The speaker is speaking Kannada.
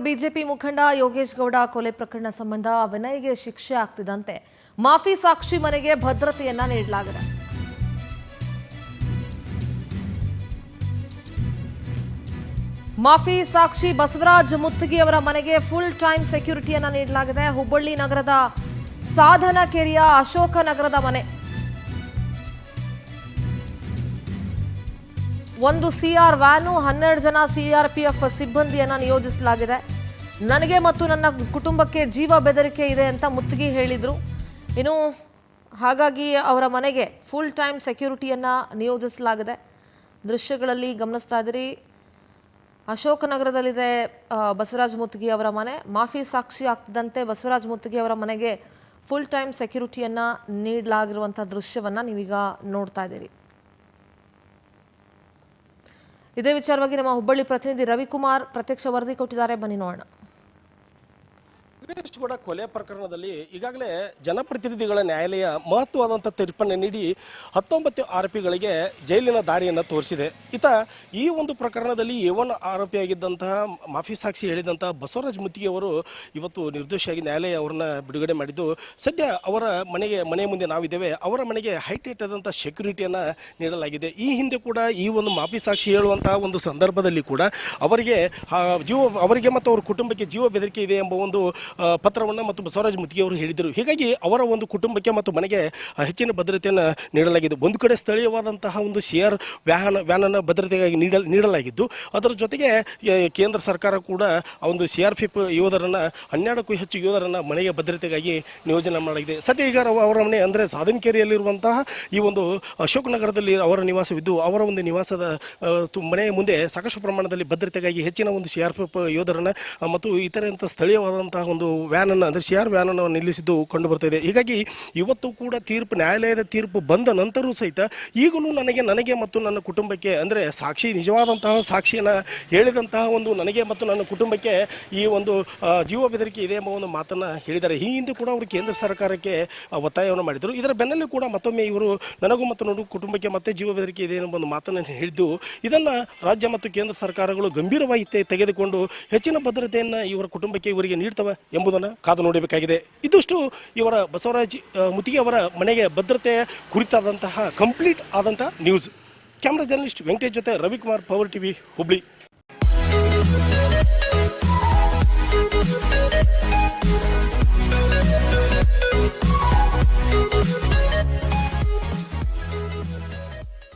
ಬಿಜೆಪಿ ಮುಖಂಡ ಯೋಗೇಶ್ ಗೌಡ ಕೊಲೆ ಪ್ರಕರಣ ಸಂಬಂಧ ವಿನಯ್ಗೆ ಶಿಕ್ಷೆ ಆಗ್ತಿದ್ದಂತೆ ಮಾಫಿ ಸಾಕ್ಷಿ ಮನೆಗೆ ಭದ್ರತೆಯನ್ನ ನೀಡಲಾಗಿದೆ. ಮಾಫಿ ಸಾಕ್ಷಿ ಬಸವರಾಜ್ ಮುತ್ತಗಿ ಅವರ ಮನೆಗೆ ಫುಲ್ ಟೈಮ್ ಸೆಕ್ಯೂರಿಟಿಯನ್ನ ನೀಡಲಾಗಿದೆ. ಹುಬ್ಬಳ್ಳಿ ನಗರದ ಸಾಧನಕೆರೆಯ ಅಶೋಕ ನಗರದ ಮನೆ. ಒಂದು ಸಿಆರ್ ವ್ಯಾನು 12 ಜನ ಸಿಆರ್ಪಿಎಫ್ ಸಿಬ್ಬಂದಿಯನ್ನ ನಿಯೋಜಿಸಲಾಗಿದೆ. ನನಗೆ ಮತ್ತು ನನ್ನ ಕುಟುಂಬಕ್ಕೆ ಜೀವ ಬೆದರಿಕೆ ಇದೆ ಅಂತ ಮುತ್ತಗಿ ಹೇಳಿದ್ರು. ಇನ್ನು ಹಾಗಾಗಿ ಅವರ ಮನೆಗೆ ಫುಲ್ ಟೈಮ್ ಸೆಕ್ಯೂರಿಟಿಯನ್ನ ನಿಯೋಜಿಸಲಾಗಿದೆ. ದೃಶ್ಯಗಳಲ್ಲಿ ಗಮನಿಸ್ತಾ ಇದ್ದೀರಿ, ಅಶೋಕ ನಗರದಲ್ಲಿದೆ ಬಸವರಾಜ್ ಮುತ್ತಗಿ ಅವರ ಮನೆ. ಮಾಫಿ ಸಾಕ್ಷಿ ಆಗ್ತಿದ್ದಂತೆ ಬಸವರಾಜ್ ಮುತ್ತಗಿ ಅವರ ಮನೆಗೆ ಫುಲ್ ಟೈಮ್ ಸೆಕ್ಯೂರಿಟಿಯನ್ನ ನೀಡಲಾಗಿರುವಂಥ ದೃಶ್ಯವನ್ನ ನೀವೀಗ ನೋಡ್ತಾ ಇದ್ದೀರಿ. ಇದೇ ವಿಚಾರವಾಗಿ ನಮ್ಮ ಹುಬ್ಬಳ್ಳಿ ಪ್ರತಿನಿಧಿ ರವಿಕುಮಾರ್ ಪ್ರತ್ಯಕ್ಷ ವರದಿ ಕೊಟ್ಟಿದ್ದಾರೆ, ಬನ್ನಿ ನೋಡೋಣ. ಯೋಗೇಶ್ ಗೌಡ ಕೊಲೆ ಪ್ರಕರಣದಲ್ಲಿ ಈಗಾಗಲೇ ಜನಪ್ರತಿನಿಧಿಗಳ ನ್ಯಾಯಾಲಯ ಮಹತ್ವವಾದಂಥ ತೀರ್ಪನ್ನು ನೀಡಿ 19 ಆರೋಪಿಗಳಿಗೆ ಜೈಲಿನ ದಾರಿಯನ್ನು ತೋರಿಸಿದೆ. ಈ ಒಂದು ಪ್ರಕರಣದಲ್ಲಿ A1 ಆರೋಪಿಯಾಗಿದ್ದಂತಹ ಮಾಫಿ ಸಾಕ್ಷಿ ಹೇಳಿದಂತಹ ಬಸವರಾಜ್ ಮುತ್ತಿಗೆ ಅವರು ಇವತ್ತು ನಿರ್ದೋಷಿಯಾಗಿ ನ್ಯಾಯಾಲಯ ಅವರನ್ನ ಬಿಡುಗಡೆ ಮಾಡಿದ್ದು, ಸದ್ಯ ಅವರ ಮನೆ ಮುಂದೆ ನಾವಿದ್ದೇವೆ. ಅವರ ಮನೆಗೆ ಹೈಟೈಟ್ ಆದಂಥ ಸೆಕ್ಯೂರಿಟಿಯನ್ನು ನೀಡಲಾಗಿದೆ. ಈ ಹಿಂದೆ ಕೂಡ ಈ ಒಂದು ಮಾಫಿ ಸಾಕ್ಷಿ ಹೇಳುವಂತಹ ಒಂದು ಸಂದರ್ಭದಲ್ಲಿ ಕೂಡ ಅವರಿಗೆ ಮತ್ತು ಅವರ ಕುಟುಂಬಕ್ಕೆ ಜೀವ ಬೆದರಿಕೆ ಇದೆ ಎಂಬ ಒಂದು ಪತ್ರವನ್ನು ಮತ್ತು ಬಸವರಾಜ್ ಮುತ್ತಿಗೆ ಅವರು ಹೇಳಿದರು. ಹೀಗಾಗಿ ಅವರ ಒಂದು ಕುಟುಂಬಕ್ಕೆ ಮತ್ತು ಮನೆಗೆ ಹೆಚ್ಚಿನ ಭದ್ರತೆಯನ್ನು ನೀಡಲಾಗಿದೆ. ಒಂದು ಕಡೆ ಸ್ಥಳೀಯವಾದಂತಹ ಒಂದು ಸಿಆರ್ ವ್ಯಾನನ್ನು ಭದ್ರತೆಗಾಗಿ ನೀಡಲಾಗಿದ್ದು, ಅದರ ಜೊತೆಗೆ ಕೇಂದ್ರ ಸರ್ಕಾರ ಕೂಡ ಒಂದು CRPF ಯೋಧರನ್ನು 12ಕ್ಕೂ ಹೆಚ್ಚು ಯೋಧರನ್ನು ಮನೆಗೆ ಭದ್ರತೆಗಾಗಿ ನಿಯೋಜನೆ ಮಾಡಲಾಗಿದೆ. ಸದ್ಯ ಈಗ ಅವರ ಮನೆ ಅಂದರೆ ಸಾಧನಕೆರೆಯಲ್ಲಿರುವಂತಹ ಈ ಒಂದು ಅಶೋಕ್ ನಗರದಲ್ಲಿ ಅವರ ನಿವಾಸವಿದ್ದು, ಅವರ ಒಂದು ನಿವಾಸದ ಮನೆಯ ಮುಂದೆ ಸಾಕಷ್ಟು ಪ್ರಮಾಣದಲ್ಲಿ ಭದ್ರತೆಗಾಗಿ ಹೆಚ್ಚಿನ ಒಂದು CRPF ಯೋಧರನ್ನು ಮತ್ತು ಇತರೆ ಸ್ಥಳೀಯವಾದಂತಹ ಒಂದು ವ್ಯಾನನ್ನು ಅಂದರೆ CR ವ್ಯಾನನ್ನು ನಿಲ್ಲಿಸಿದ್ದು ಕಂಡು ಬರ್ತಾ ಇದೆ. ಹೀಗಾಗಿ ಇವತ್ತು ಕೂಡ ನ್ಯಾಯಾಲಯದ ತೀರ್ಪು ಬಂದ ನಂತರವೂ ಸಹಿತ ಈಗಲೂ ನನಗೆ ಮತ್ತು ನನ್ನ ಕುಟುಂಬಕ್ಕೆ ಅಂದರೆ ಸಾಕ್ಷಿ ನಿಜವಾದಂತಹ ಸಾಕ್ಷಿಯನ್ನು ಹೇಳಿದಂತಹ ಒಂದು ನನಗೆ ಮತ್ತು ನನ್ನ ಕುಟುಂಬಕ್ಕೆ ಈ ಒಂದು ಜೀವ ಬೆದರಿಕೆ ಇದೆ ಎಂಬ ಒಂದು ಮಾತನ್ನು ಹೇಳಿದ್ದಾರೆ. ಈ ಹಿಂದೆ ಕೂಡ ಅವರು ಕೇಂದ್ರ ಸರ್ಕಾರಕ್ಕೆ ಒತ್ತಾಯವನ್ನು ಮಾಡಿದರು. ಇದರ ಬೆನ್ನಲ್ಲೂ ಕೂಡ ಮತ್ತೊಮ್ಮೆ ಇವರು ನನಗೂ ಮತ್ತು ನನ್ನ ಕುಟುಂಬಕ್ಕೆ ಮತ್ತೆ ಜೀವ ಬೆದರಿಕೆ ಇದೆ ಎಂಬ ಒಂದು ಮಾತನ್ನು ಹೇಳಿದ್ದು, ಇದನ್ನು ರಾಜ್ಯ ಮತ್ತು ಕೇಂದ್ರ ಸರ್ಕಾರಗಳು ಗಂಭೀರವಾಗಿ ತೆಗೆದುಕೊಂಡು ಹೆಚ್ಚಿನ ಭದ್ರತೆಯನ್ನು ಇವರ ಕುಟುಂಬಕ್ಕೆ ಇವರಿಗೆ ನೀಡ್ತವೆ ಎಂಬುದನ್ನು ಕಾದು ನೋಡಬೇಕಾಗಿದೆ. ಇದಿಷ್ಟು ಇವರ ಬಸವರಾಜ್ ಮುತ್ತಿಗೆ ಅವರ ಮನೆಗೆ ಭದ್ರತೆಯ ಕುರಿತಾದಂತಹ ಕಂಪ್ಲೀಟ್ ಆದಂತಹ ನ್ಯೂಸ್. ಕ್ಯಾಮ್ರಾ ಜರ್ನಲಿಸ್ಟ್ ವೆಂಕಟೇಶ್ ಜೊತೆ ರವಿಕುಮಾರ್, ಪವರ್ ಟಿವಿ, ಹುಬ್ಳಿ.